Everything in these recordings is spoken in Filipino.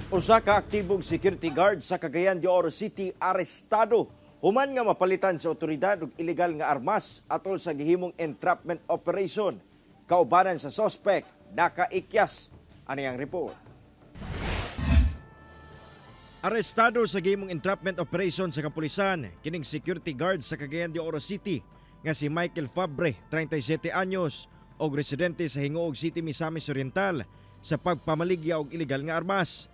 Usa ka aktibong security guard sa Cagayan de Oro City arestado human nga mapalitan sa otoridad og ilegal nga armas atol sa gihimong entrapment operation. Kaubanan sa suspect nakaikyas. Ano yang report? Arestado sa gihimong entrapment operation sa kapulisan kining security guard sa Cagayan de Oro City nga si Michael Fabre, 37 anyos, og residente sa Hingoog City, Misamis Oriental sa pagpamaligya og ilegal nga armas.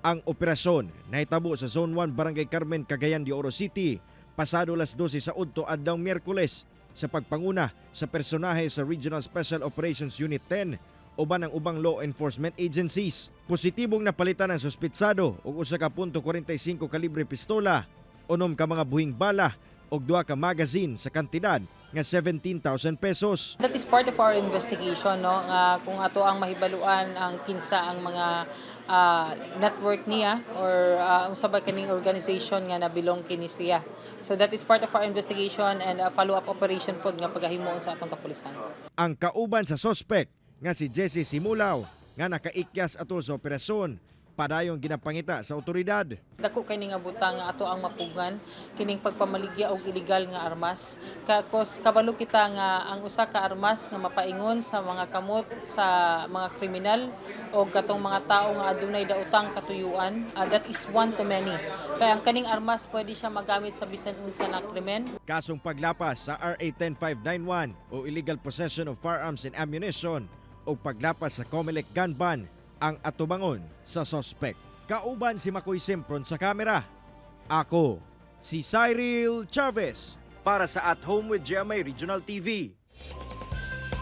Ang operasyon nahitabo sa Zone 1 Barangay Carmen, Cagayan de Oro City pasado las 12 sa udto adtong Miyerkules sa pagpanguna sa personahe sa Regional Special Operations Unit 10 uban ang ubang law enforcement agencies. Positibong napalitan ang suspitsado og usa ka .45 kalibre pistola, 6 ka mga buhing bala og 2 ka magazine sa kantidad nga 17,000 pesos. That is part of our investigation, no? Kung ato ang mahibaluan ang kinsa ang mga network niya or unsa ba kaning organization nga nabilong kini siya. So that is part of our investigation and follow-up operation pod nga pagahimoon sa atong kapulisan. Ang kauban sa suspect nga si Jesse Simulaw nga nakaikyas atol sa operasyon padayong ginapangita sa otoridad. Dako kay nga butang nga ato ang mapugan kining pagpamaligya og ilegal nga armas. Kabalo kita nga ang usa ka armas nga mapaingon sa mga kamot sa mga kriminal o katong mga tao nga adunay daotang katuyuan, that is one to many. Kaya ang kaning armas pwede siya magamit sa bisan unsa na krimen. Kasong paglapas sa RA 10591 o illegal possession of firearms and ammunition o paglapas sa COMELEC gun ban ang atubangon sa suspect. Kauban si Makoy Simpron sa kamera. Ako, si Cyril Chavez para sa At Home with GMA Regional TV.